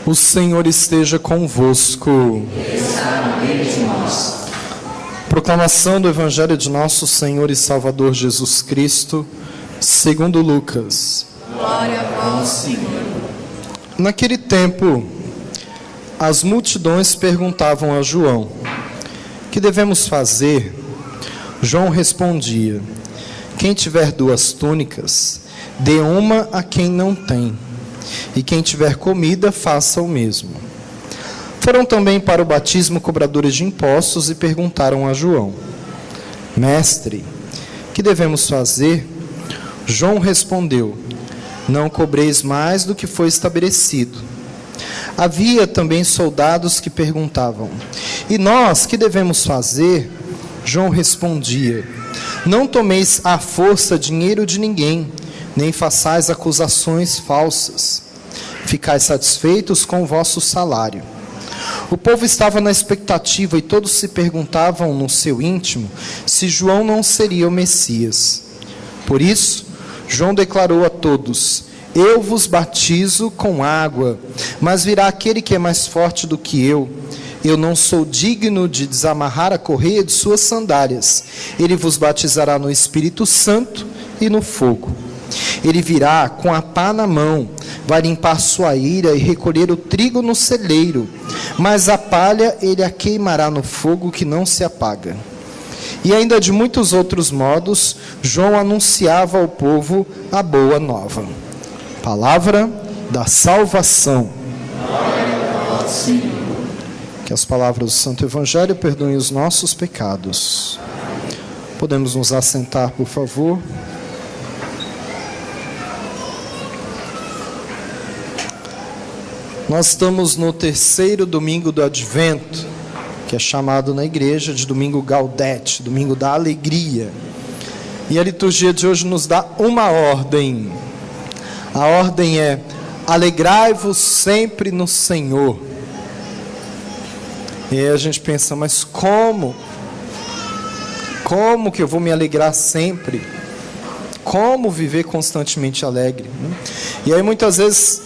O Senhor esteja convosco. Está no meio de nós. Proclamação do Evangelho de nosso Senhor e Salvador Jesus Cristo, segundo Lucas. Glória a vós, Senhor. Naquele tempo, as multidões perguntavam a João: que devemos fazer? João respondia: quem tiver 2 túnicas, dê uma a quem não tem, e quem tiver comida, faça o mesmo. Foram também para o batismo cobradores de impostos e perguntaram a João: Mestre, que devemos fazer? João respondeu: não cobreis mais do que foi estabelecido. Havia também soldados que perguntavam: e nós, que devemos fazer? João respondia: não tomeis à força dinheiro de ninguém, nem façais acusações falsas. Ficais satisfeitos com o vosso salário. O povo estava na expectativa e todos se perguntavam no seu íntimo se João não seria o Messias. Por isso, João declarou a todos: eu vos batizo com água, mas virá aquele que é mais forte do que eu. Eu não sou digno de desamarrar a correia de suas sandálias. Ele vos batizará no Espírito Santo e no fogo. Ele virá com a pá na mão, vai limpar sua ira e recolher o trigo no celeiro, mas a palha ele a queimará no fogo que não se apaga. E ainda de muitos outros modos, João anunciava ao povo a boa nova. Palavra da salvação. Glória a vós, Senhor. Que as palavras do Santo Evangelho perdoem os nossos pecados. Podemos nos assentar, por favor. Nós estamos no 3º domingo do Advento, que é chamado na igreja de domingo Gaudete, domingo da alegria. E a liturgia de hoje nos dá uma ordem. A ordem é: alegrai-vos sempre no Senhor. E aí a gente pensa, mas como? Como que eu vou me alegrar sempre? Como viver constantemente alegre? E aí muitas vezes,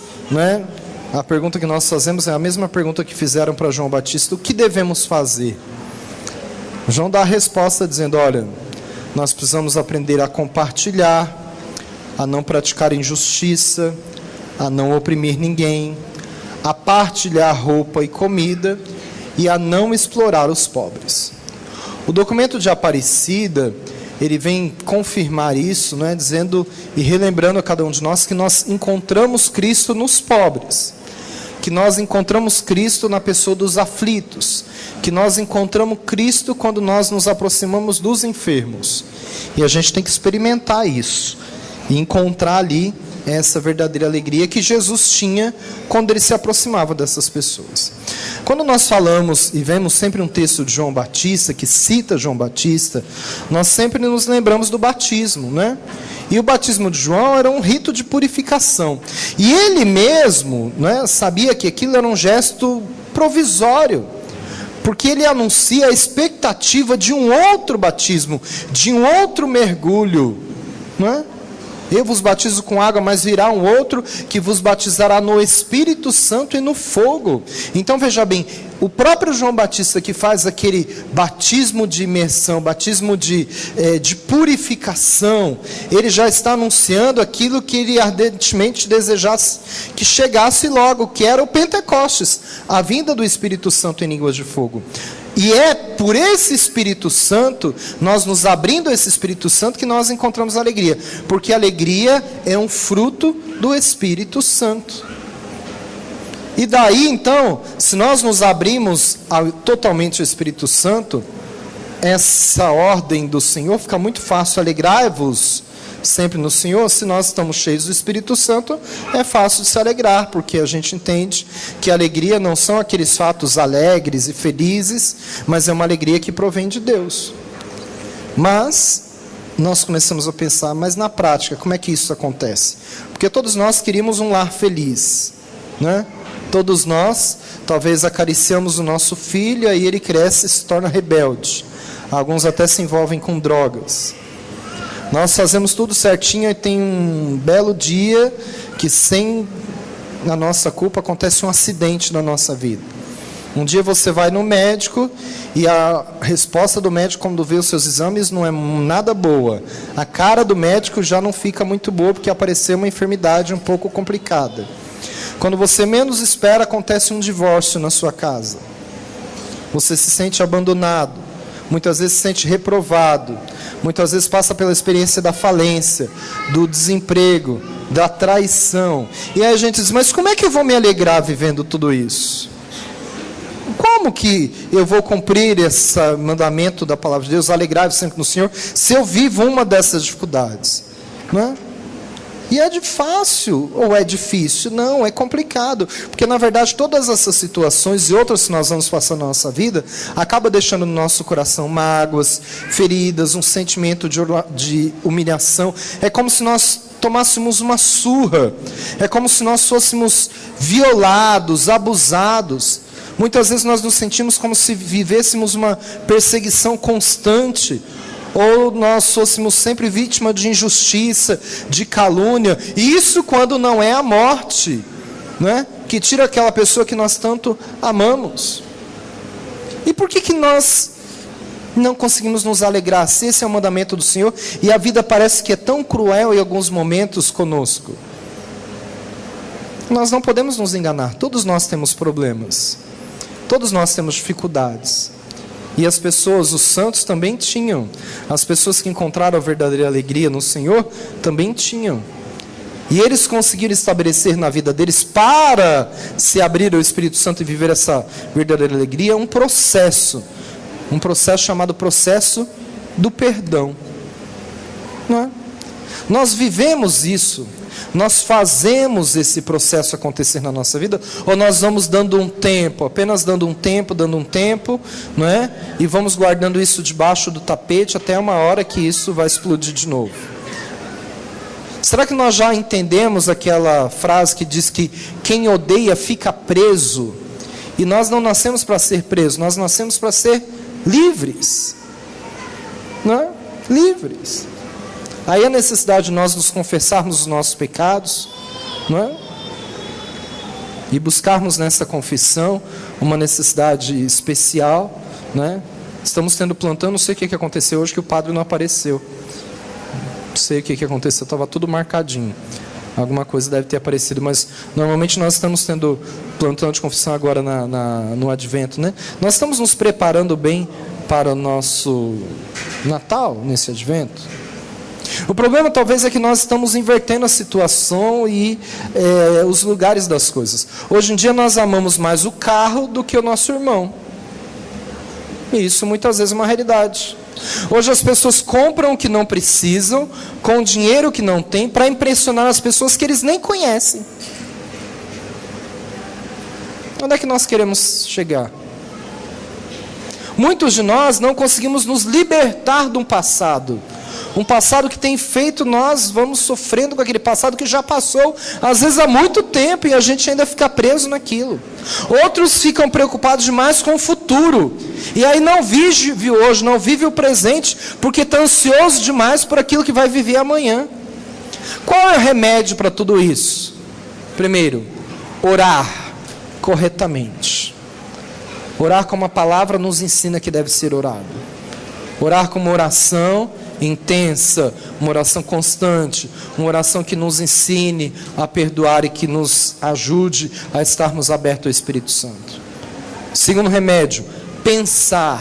a pergunta que nós fazemos é a mesma pergunta que fizeram para João Batista: o que devemos fazer? João dá a resposta dizendo: olha, nós precisamos aprender a compartilhar, a não praticar injustiça, a não oprimir ninguém, a partilhar roupa e comida e a não explorar os pobres. O documento de Aparecida, ele vem confirmar isso, dizendo e relembrando a cada um de nós que nós encontramos Cristo nos pobres, que nós encontramos Cristo na pessoa dos aflitos, que nós encontramos Cristo quando nós nos aproximamos dos enfermos. E a gente tem que experimentar isso e encontrar ali essa verdadeira alegria que Jesus tinha quando ele se aproximava dessas pessoas. Quando nós falamos e vemos sempre um texto de João Batista, que cita João Batista, nós sempre nos lembramos do batismo, E o batismo de João era um rito de purificação. E ele mesmo, sabia que aquilo era um gesto provisório, porque ele anuncia a expectativa de um outro batismo, de um outro mergulho, Eu vos batizo com água, mas virá um outro que vos batizará no Espírito Santo e no fogo. Então veja bem, o próprio João Batista que faz aquele batismo de imersão, batismo de purificação, ele já está anunciando aquilo que ele ardentemente desejasse que chegasse logo, que era o Pentecostes, a vinda do Espírito Santo em línguas de fogo. E é por esse Espírito Santo, nós nos abrindo a esse Espírito Santo, que nós encontramos alegria. Porque a alegria é um fruto do Espírito Santo. E daí então, se nós nos abrimos totalmente ao Espírito Santo, essa ordem do Senhor fica muito fácil. Alegrai-vos sempre no Senhor. Se nós estamos cheios do Espírito Santo, é fácil de se alegrar, porque a gente entende que a alegria não são aqueles fatos alegres e felizes, mas é uma alegria que provém de Deus. Mas nós começamos a pensar, mas na prática, como é que isso acontece? Porque todos nós queríamos um lar feliz, Todos nós, talvez acariciamos o nosso filho, aí ele cresce e se torna rebelde. Alguns até se envolvem com drogas. Nós fazemos tudo certinho e tem um belo dia que sem na nossa culpa, acontece um acidente na nossa vida. Um dia você vai no médico e a resposta do médico quando vê os seus exames não é nada boa. A cara do médico já não fica muito boa porque apareceu uma enfermidade um pouco complicada. Quando você menos espera, acontece um divórcio na sua casa. Você se sente abandonado, muitas vezes se sente reprovado, muitas vezes passa pela experiência da falência, do desemprego, da traição. E aí a gente diz, mas como é que eu vou me alegrar vivendo tudo isso? Como que eu vou cumprir esse mandamento da palavra de Deus, alegrai-vos sempre no Senhor, se eu vivo uma dessas dificuldades? Não é? E é fácil ou é difícil? Não, é complicado. Porque na verdade todas essas situações e outras que nós vamos passando na nossa vida, acaba deixando no nosso coração mágoas, feridas, um sentimento de humilhação. É como se nós tomássemos uma surra. É como se nós fôssemos violados, abusados. Muitas vezes nós nos sentimos como se vivêssemos uma perseguição constante, ou nós fôssemos sempre vítima de injustiça, de calúnia, e isso quando não é a morte, né? Que tira aquela pessoa que nós tanto amamos. E por que nós não conseguimos nos alegrar, se esse é o mandamento do Senhor, e a vida parece que é tão cruel em alguns momentos conosco? Nós não podemos nos enganar, todos nós temos problemas. Todos nós temos dificuldades. E as pessoas, os santos também tinham. As pessoas que encontraram a verdadeira alegria no Senhor também tinham. E eles conseguiram estabelecer na vida deles, para se abrir ao Espírito Santo e viver essa verdadeira alegria, um processo chamado processo do perdão. Não é? Nós vivemos isso. Nós fazemos esse processo acontecer na nossa vida, ou nós vamos dando um tempo, apenas dando um tempo, não é? E vamos guardando isso debaixo do tapete até uma hora que isso vai explodir de novo. Será que nós já entendemos aquela frase que diz que quem odeia fica preso? E nós não nascemos para ser presos, nós nascemos para ser livres. Não é? Livres. Aí a necessidade de nós nos confessarmos os nossos pecados, não é? E buscarmos nessa confissão uma necessidade especial, não é? Estamos tendo plantão, não sei o que aconteceu hoje, que o padre não apareceu. Não sei o que aconteceu, estava tudo marcadinho. Alguma coisa deve ter aparecido, mas normalmente nós estamos tendo plantão de confissão agora no Advento, né? Nós estamos nos preparando bem para o nosso Natal, nesse Advento. O problema talvez é que nós estamos invertendo a situação e os lugares das coisas. Hoje em dia nós amamos mais o carro do que o nosso irmão. E isso muitas vezes é uma realidade. Hoje as pessoas compram o que não precisam, com o dinheiro que não têm, para impressionar as pessoas que eles nem conhecem. Onde é que nós queremos chegar? Muitos de nós não conseguimos nos libertar de um passado que tem feito nós vamos sofrendo com aquele passado que já passou, às vezes há muito tempo, e a gente ainda fica preso naquilo. Outros ficam preocupados demais com o futuro, e aí não vive hoje, não vive o presente, porque está ansioso demais por aquilo que vai viver amanhã. Qual é o remédio para tudo isso? Primeiro, orar corretamente. Orar como a palavra nos ensina que deve ser orado. Orar como oração intensa, uma oração constante, uma oração que nos ensine a perdoar e que nos ajude a estarmos abertos ao Espírito Santo. Segundo remédio, pensar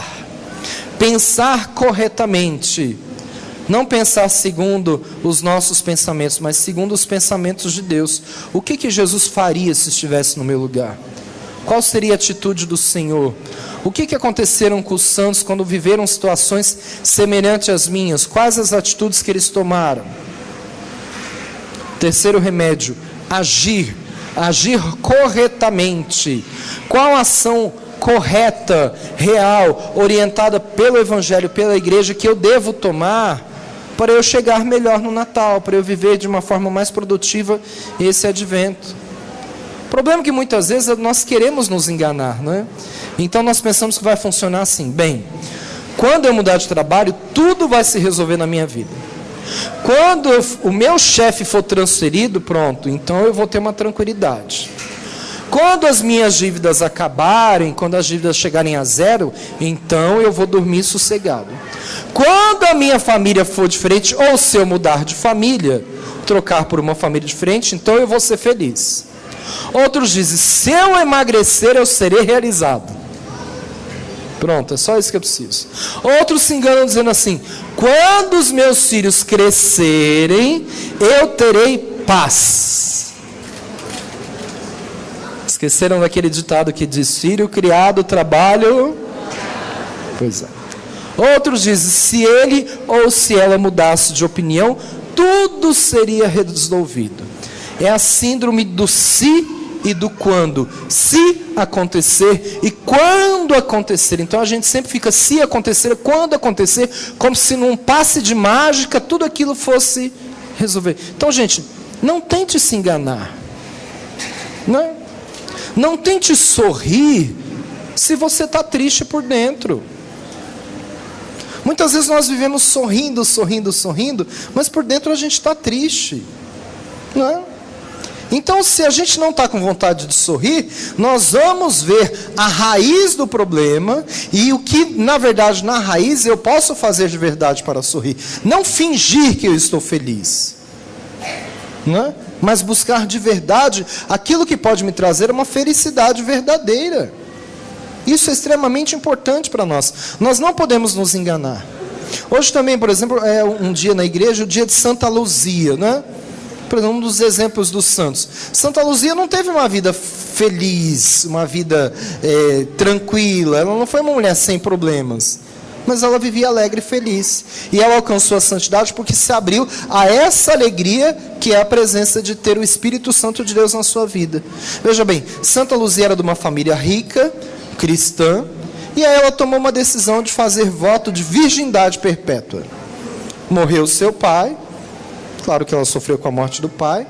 corretamente, não pensar segundo os nossos pensamentos, mas segundo os pensamentos de Deus. O que Jesus faria se estivesse no meu lugar? Qual seria a atitude do Senhor? O que aconteceram com os santos quando viveram situações semelhantes às minhas? Quais as atitudes que eles tomaram? Terceiro remédio, agir corretamente. Qual a ação correta, real, orientada pelo Evangelho, pela igreja, que eu devo tomar para eu chegar melhor no Natal, para eu viver de uma forma mais produtiva esse Advento? O problema é que muitas vezes nós queremos nos enganar, não é? Então nós pensamos que vai funcionar assim: bem, quando eu mudar de trabalho, tudo vai se resolver na minha vida. Quando o meu chefe for transferido, pronto, então eu vou ter uma tranquilidade. Quando as minhas dívidas acabarem, quando as dívidas chegarem a zero, então eu vou dormir sossegado. Quando a minha família for diferente, ou se eu mudar de família, trocar por uma família diferente, então eu vou ser feliz. Outros dizem, se eu emagrecer, eu serei realizado. Pronto, é só isso que eu preciso. Outros se enganam dizendo assim, quando os meus filhos crescerem, eu terei paz. Esqueceram daquele ditado que diz, filho criado, trabalho... Pois é. Outros dizem, se ele ou se ela mudasse de opinião, tudo seria resolvido. É a síndrome do se e do quando. Se acontecer e quando acontecer. Então a gente sempre fica se acontecer, quando acontecer, como se num passe de mágica tudo aquilo fosse resolver. Então, gente, não tente se enganar. Não tente sorrir se você está triste por dentro. Muitas vezes nós vivemos sorrindo, mas por dentro a gente está triste. Não é? Então, se a gente não está com vontade de sorrir, nós vamos ver a raiz do problema e o que, na verdade, na raiz eu posso fazer de verdade para sorrir. Não fingir que eu estou feliz, não é? Mas buscar de verdade aquilo que pode me trazer uma felicidade verdadeira. Isso é extremamente importante para nós. Nós não podemos nos enganar. Hoje também, por exemplo, é um dia na igreja, o dia de Santa Luzia, né? Por exemplo, um dos exemplos dos santos. Santa Luzia não teve uma vida feliz, uma vida tranquila. Ela não foi uma mulher sem problemas. Mas ela vivia alegre e feliz. E ela alcançou a santidade porque se abriu a essa alegria que é a presença de ter o Espírito Santo de Deus na sua vida. Veja bem, Santa Luzia era de uma família rica, cristã, e aí ela tomou uma decisão de fazer voto de virgindade perpétua. Morreu seu pai, claro que ela sofreu com a morte do pai.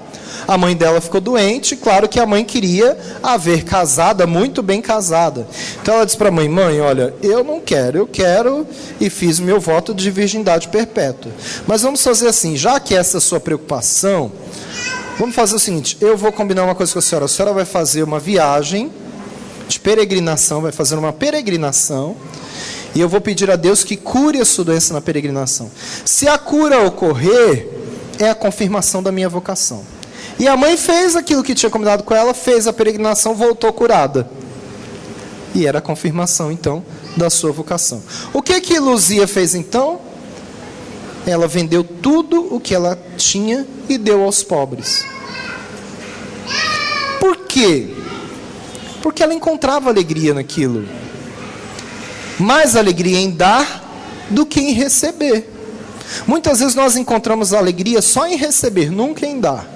A mãe dela ficou doente, claro que a mãe queria a ver casada, muito bem casada. Então ela disse para a mãe, olha, eu não quero, eu quero, e fiz meu voto de virgindade perpétua. Mas vamos fazer assim, já que essa é a sua preocupação, vamos fazer o seguinte, eu vou combinar uma coisa com a senhora vai fazer uma viagem de peregrinação, vai fazer uma peregrinação, e eu vou pedir a Deus que cure a sua doença na peregrinação. Se a cura ocorrer, é a confirmação da minha vocação. E a mãe fez aquilo que tinha combinado com ela, fez a peregrinação, voltou curada. E era a confirmação, então, da sua vocação. O que Luzia fez, então? Ela vendeu tudo o que ela tinha e deu aos pobres. Por quê? Porque ela encontrava alegria naquilo. Mais alegria em dar do que em receber. Muitas vezes nós encontramos alegria só em receber, nunca em dar.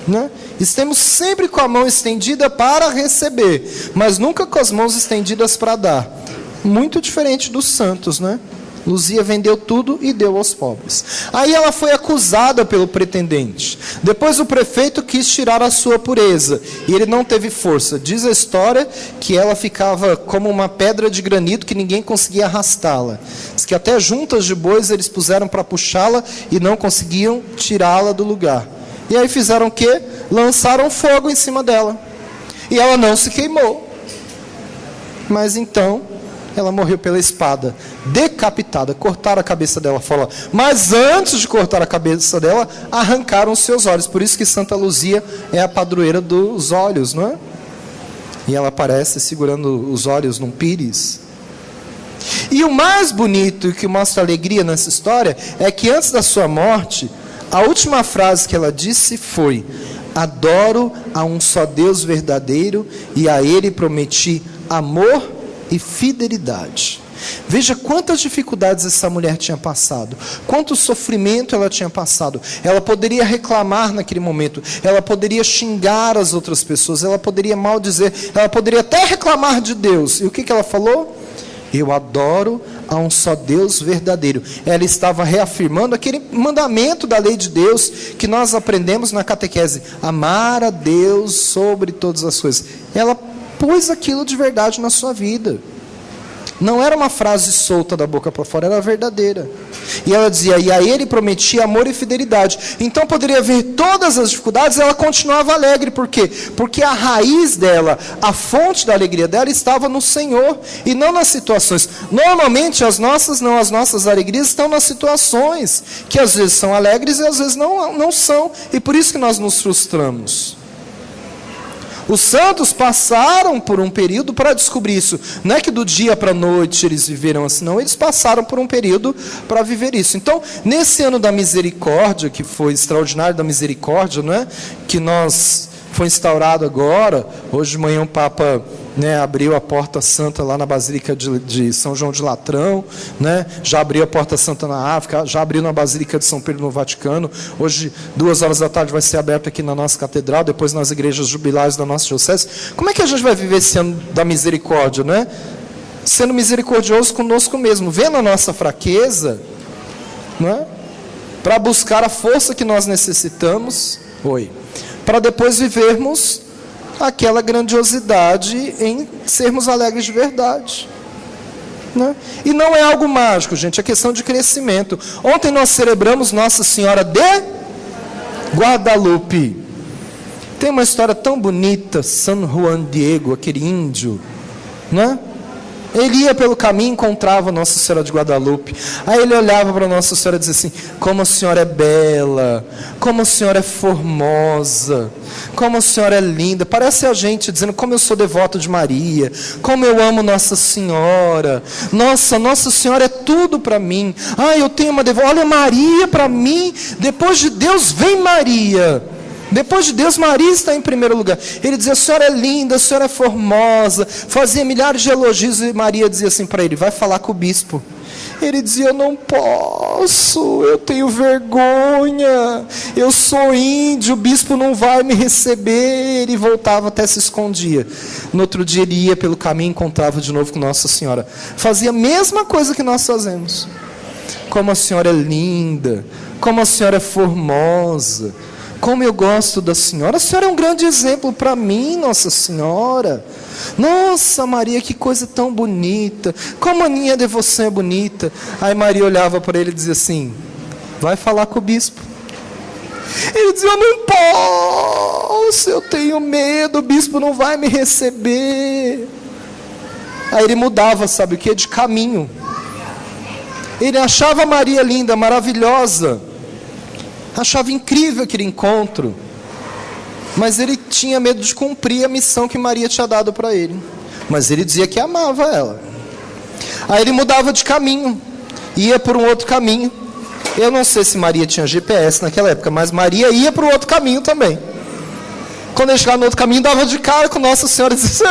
Né? Estamos sempre com a mão estendida para receber, mas nunca com as mãos estendidas para dar. Muito diferente dos santos, né? Luzia vendeu tudo e deu aos pobres. Aí ela foi acusada pelo pretendente. Depois o prefeito quis tirar a sua pureza e ele não teve força. Diz a história que ela ficava como uma pedra de granito que ninguém conseguia arrastá-la. Diz que até juntas de bois eles puseram para puxá-la e não conseguiam tirá-la do lugar. E aí fizeram o quê? Lançaram fogo em cima dela. E ela não se queimou. Mas então, ela morreu pela espada, decapitada. Cortaram a cabeça dela fora. Mas antes de cortar a cabeça dela, arrancaram os seus olhos. Por isso que Santa Luzia é a padroeira dos olhos, não é? E ela aparece segurando os olhos num pires. E o mais bonito e que mostra alegria nessa história é que antes da sua morte, a última frase que ela disse foi: adoro a um só Deus verdadeiro e a Ele prometi amor e fidelidade. Veja quantas dificuldades essa mulher tinha passado, quanto sofrimento ela tinha passado. Ela poderia reclamar naquele momento, ela poderia xingar as outras pessoas, ela poderia maldizer, ela poderia até reclamar de Deus. E o que ela falou? Eu adoro a um só Deus verdadeiro. Ela estava reafirmando aquele mandamento da lei de Deus que nós aprendemos na catequese: amar a Deus sobre todas as coisas. Ela pôs aquilo de verdade na sua vida. Não era uma frase solta da boca para fora, era verdadeira. E ela dizia, e a ele prometia amor e fidelidade. Então poderia haver todas as dificuldades, ela continuava alegre. Por quê? Porque a raiz dela, a fonte da alegria dela estava no Senhor e não nas situações. Normalmente as nossas alegrias estão nas situações, que às vezes são alegres e às vezes não são. E por isso que nós nos frustramos. Os santos passaram por um período para descobrir isso. Não é que do dia para a noite eles viveram assim, não. Eles passaram por um período para viver isso. Então, nesse ano da misericórdia, que foi extraordinário da misericórdia, não é? Que foi instaurado agora. Hoje de manhã o Papa, né, abriu a Porta Santa lá na Basílica de São João de Latrão, né? Já abriu a Porta Santa na África, já abriu na Basílica de São Pedro no Vaticano. Hoje, 2h vai ser aberto aqui na nossa catedral, depois nas igrejas jubilares da nossa diocese. Como é que a gente vai viver esse ano da misericórdia, né? Sendo misericordioso conosco mesmo, vendo a nossa fraqueza, né? Para buscar a força que nós necessitamos, para depois vivermos aquela grandiosidade em sermos alegres de verdade, né? E não é algo mágico, gente, é questão de crescimento. Ontem nós celebramos Nossa Senhora de Guadalupe. Tem uma história tão bonita, San Juan Diego, aquele índio, né? Ele ia pelo caminho e encontrava Nossa Senhora de Guadalupe. Aí ele olhava para Nossa Senhora e dizia assim, como a senhora é bela, como a senhora é formosa, como a senhora é linda. Parece a gente dizendo, como eu sou devoto de Maria, como eu amo Nossa Senhora. Nossa Senhora é tudo para mim. Eu tenho uma devota, olha Maria para mim, depois de Deus vem Maria. Depois de Deus, Maria está em primeiro lugar. Ele dizia, a senhora é linda, a senhora é formosa. Fazia milhares de elogios e Maria dizia assim para ele, vai falar com o bispo. Ele dizia, eu não posso, eu tenho vergonha, eu sou índio, o bispo não vai me receber. Ele voltava, até se escondia. No outro dia ele ia pelo caminho e encontrava de novo com Nossa Senhora. Fazia a mesma coisa que nós fazemos. Como a senhora é linda, como a senhora é formosa, como eu gosto da senhora. A senhora é um grande exemplo para mim, Nossa Senhora. Nossa, Maria, que coisa tão bonita. Como a minha devoção é bonita. Aí Maria olhava para ele e dizia assim, vai falar com o bispo. Ele dizia, eu não posso, eu tenho medo, o bispo não vai me receber. Aí ele mudava, sabe o que? De caminho. Ele achava Maria linda, maravilhosa. Achava incrível aquele encontro, mas ele tinha medo de cumprir a missão que Maria tinha dado para ele. Mas ele dizia que amava ela. Aí ele mudava de caminho, ia por um outro caminho. Eu não sei se Maria tinha GPS naquela época, mas Maria ia para o outro caminho também. Quando ele chegava no outro caminho, dava de cara com Nossa Senhora e dizia,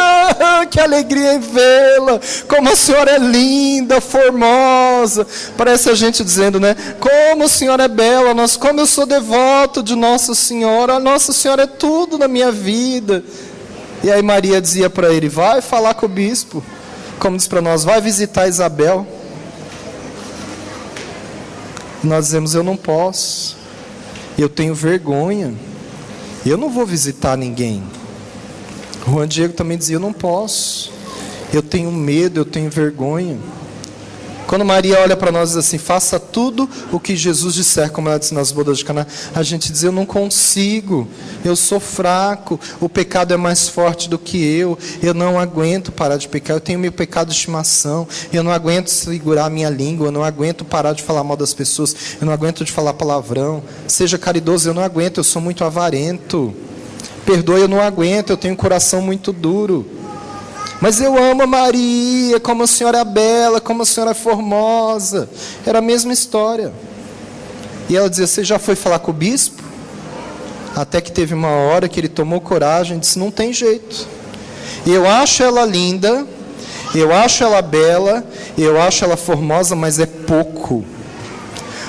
que alegria em vê-la, como a senhora é linda, formosa. Parece a gente dizendo, né? Como a senhora é bela, como eu sou devoto de Nossa Senhora, a Nossa Senhora é tudo na minha vida. E aí Maria dizia para ele, vai falar com o bispo, como diz para nós, vai visitar Isabel. Nós dizemos, eu não posso, eu tenho vergonha. Eu não vou visitar ninguém. Juan Diego também dizia, eu não posso. Eu tenho medo, eu tenho vergonha. Quando Maria olha para nós e diz assim, faça tudo o que Jesus disser, como ela disse nas bodas de Caná, a gente diz, eu não consigo, eu sou fraco, o pecado é mais forte do que eu não aguento parar de pecar, eu tenho meu pecado de estimação, eu não aguento segurar a minha língua, eu não aguento parar de falar mal das pessoas, eu não aguento de falar palavrão, seja caridoso, eu não aguento, eu sou muito avarento, perdoe, eu não aguento, eu tenho um coração muito duro. Mas eu amo a Maria, como a senhora é bela, como a senhora é formosa. Era a mesma história. E ela dizia, você já foi falar com o bispo? Até que teve uma hora que ele tomou coragem e disse, não tem jeito. Eu acho ela linda, eu acho ela bela, eu acho ela formosa, mas é pouco.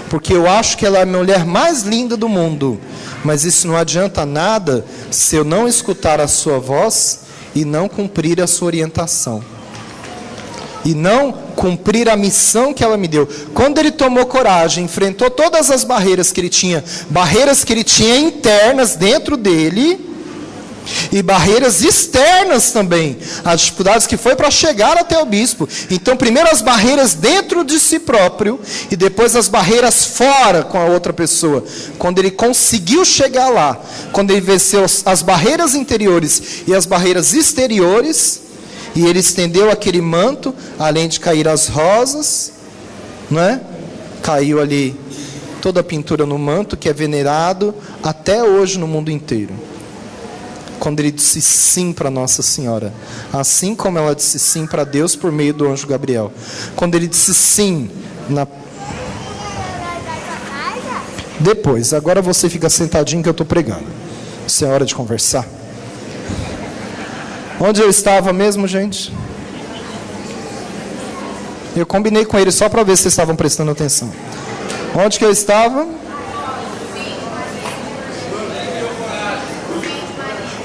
Porque eu acho que ela é a mulher mais linda do mundo. Mas isso não adianta nada se eu não escutar a sua voz e não cumprir a sua orientação. E não cumprir a missão que ela me deu. Quando ele tomou coragem, enfrentou todas as barreiras que ele tinha internas dentro dele, E barreiras externas também. As dificuldades que foi para chegar até o bispo. Então, primeiro as barreiras dentro de si próprio. E depois as barreiras fora com a outra pessoa. Quando ele conseguiu chegar lá. Quando ele venceu as barreiras interiores e as barreiras exteriores. E ele estendeu aquele manto. Além de cair as rosas. Não é? Caiu ali toda a pintura no manto. Que é venerado até hoje no mundo inteiro. Quando ele disse sim para Nossa Senhora, assim como ela disse sim para Deus por meio do anjo Gabriel. Quando ele disse sim Depois, agora você fica sentadinho que eu estou pregando. Isso é hora de conversar. Onde eu estava mesmo, gente? Eu combinei com ele só para ver se vocês estavam prestando atenção. Onde que eu estava?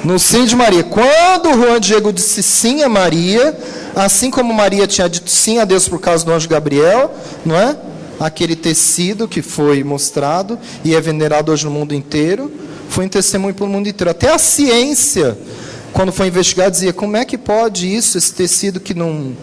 No sim de Maria. Quando o Juan Diego disse sim a Maria, assim como Maria tinha dito sim a Deus por causa do anjo Gabriel, não é? Aquele tecido que foi mostrado e é venerado hoje no mundo inteiro, foi um testemunho para o mundo inteiro. Até a ciência, quando foi investigar, dizia, como é que pode isso, esse tecido que não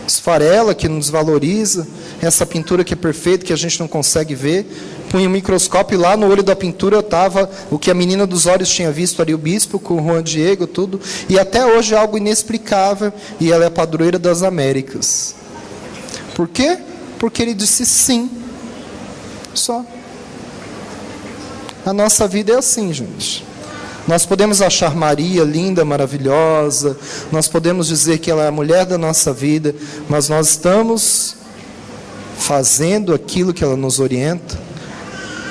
esfarela, que não desvaloriza, essa pintura que é perfeita, que a gente não consegue ver. Punha um microscópio e lá no olho da pintura estava o que a menina dos olhos tinha visto ali, o bispo com o Juan Diego, tudo. E até hoje é algo inexplicável. E ela é a padroeira das Américas. Por quê? Porque ele disse sim. Só. A nossa vida é assim, gente. Nós podemos achar Maria linda, maravilhosa. Nós podemos dizer que ela é a mulher da nossa vida. Mas nós estamos fazendo aquilo que ela nos orienta.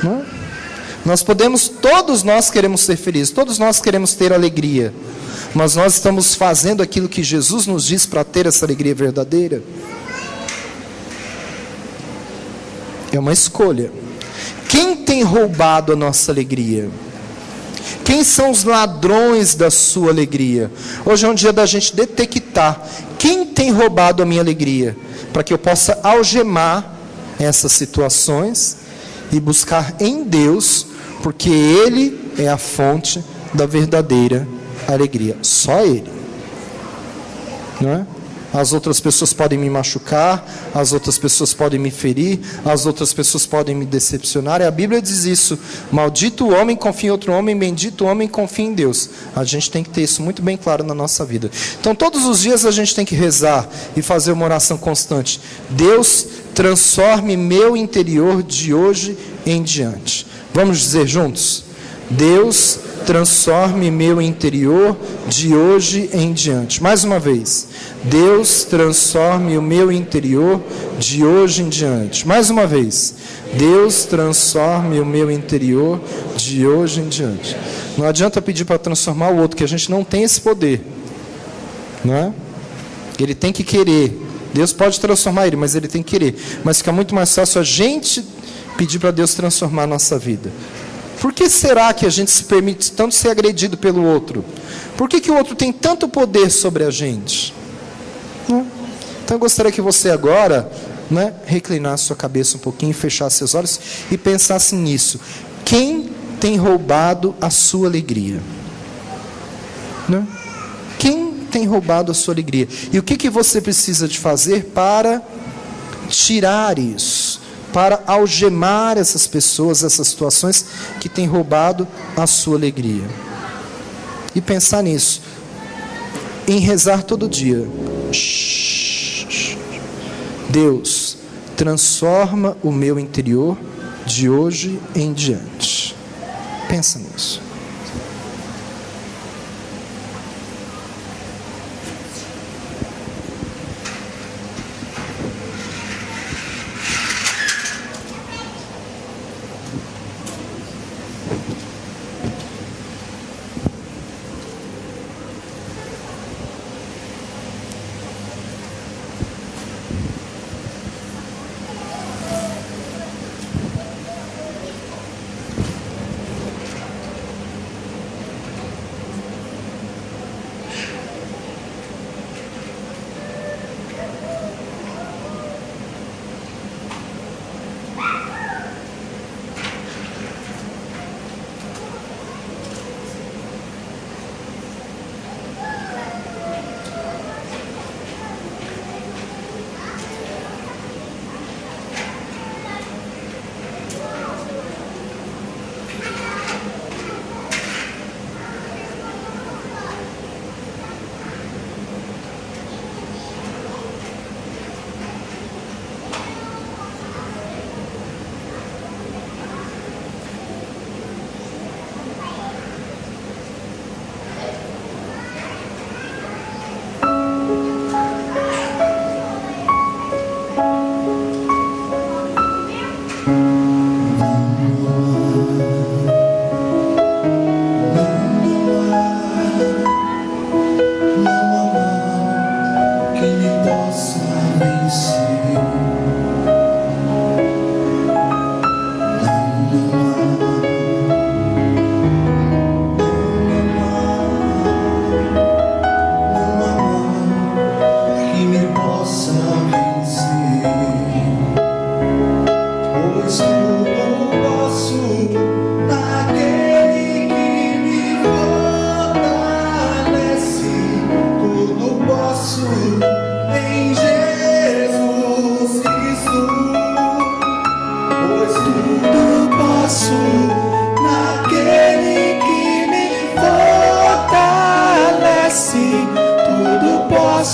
Não? Nós podemos, todos nós queremos ser felizes, todos nós queremos ter alegria, mas nós estamos fazendo aquilo que Jesus nos diz para ter essa alegria verdadeira? É uma escolha. Quem tem roubado a nossa alegria? Quem são os ladrões da sua alegria? Hoje é um dia da gente detectar quem tem roubado a minha alegria, para que eu possa algemar essas situações e buscar em Deus, porque Ele é a fonte da verdadeira alegria. Só Ele. Não é? As outras pessoas podem me machucar, as outras pessoas podem me ferir, as outras pessoas podem me decepcionar. E a Bíblia diz isso: maldito o homem confia em outro homem, bendito o homem confia em Deus. A gente tem que ter isso muito bem claro na nossa vida. Então todos os dias a gente tem que rezar e fazer uma oração constante. Deus, transforme meu interior de hoje em diante. Vamos dizer juntos? Deus, transforme meu interior de hoje em diante. Mais uma vez. Deus, transforme o meu interior de hoje em diante. Mais uma vez. Deus, transforme o meu interior de hoje em diante. Não adianta pedir para transformar o outro, que a gente não tem esse poder. Não é? Ele tem que querer. Deus pode transformar ele, mas ele tem que querer. Mas fica muito mais fácil a gente pedir para Deus transformar a nossa vida. Por que será que a gente se permite tanto ser agredido pelo outro? Por que o outro tem tanto poder sobre a gente? Então eu gostaria que você agora, né, reclinasse sua cabeça um pouquinho, fechasse seus olhos e pensasse nisso. Quem tem roubado a sua alegria? Né? Quem tem roubado a sua alegria? E o que você precisa de fazer para tirar isso? Para algemar essas pessoas, essas situações que têm roubado a sua alegria. E pensar nisso. Em rezar todo dia. Deus, transforma o meu interior de hoje em diante. Pensa nisso.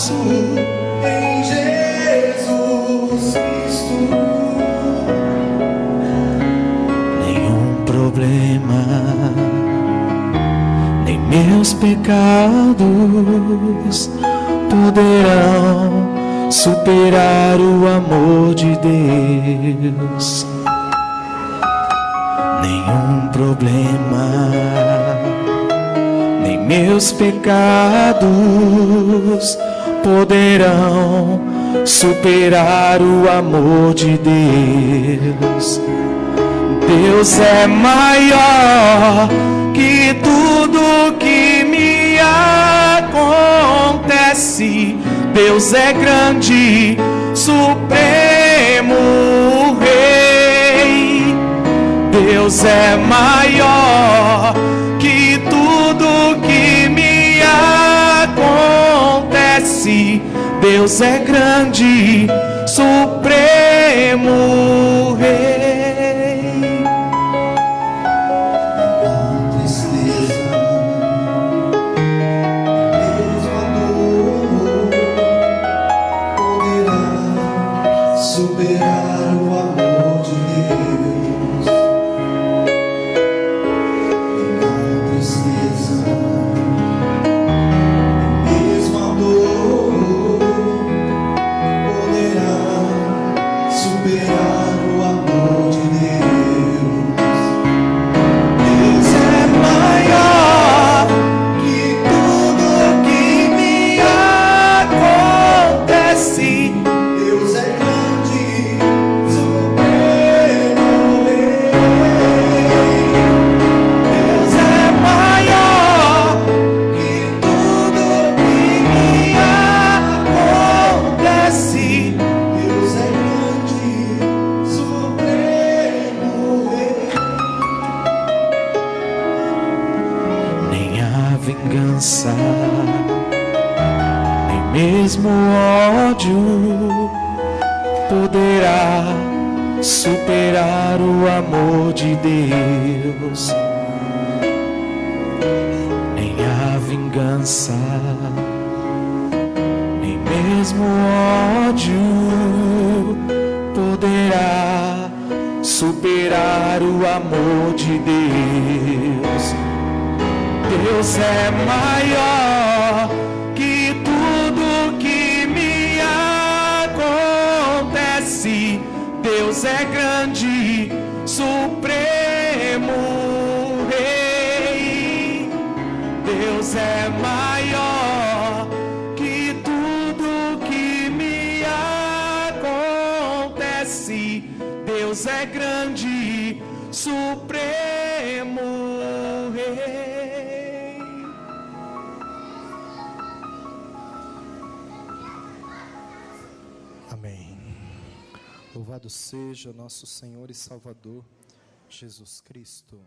faço em Jesus Cristo. Nenhum problema, nem meus pecados poderão superar o amor de Deus. Nenhum problema, nem meus pecados poderão superar o amor de Deus. Deus é maior que tudo que me acontece. Deus é grande, supremo Rei. Deus é maior que tudo que me acontece. Deus é grande, supremo Rei. Nem mesmo ódio poderá superar o amor de Deus. Nem a vingança, nem mesmo ódio poderá superar o amor de Deus. Deus é maior que tudo que me acontece. Deus é grande, supremo Rei. Deus é maior que tudo que me acontece. Deus é grande, supremo Rei. Louvado seja nosso Senhor e Salvador Jesus Cristo.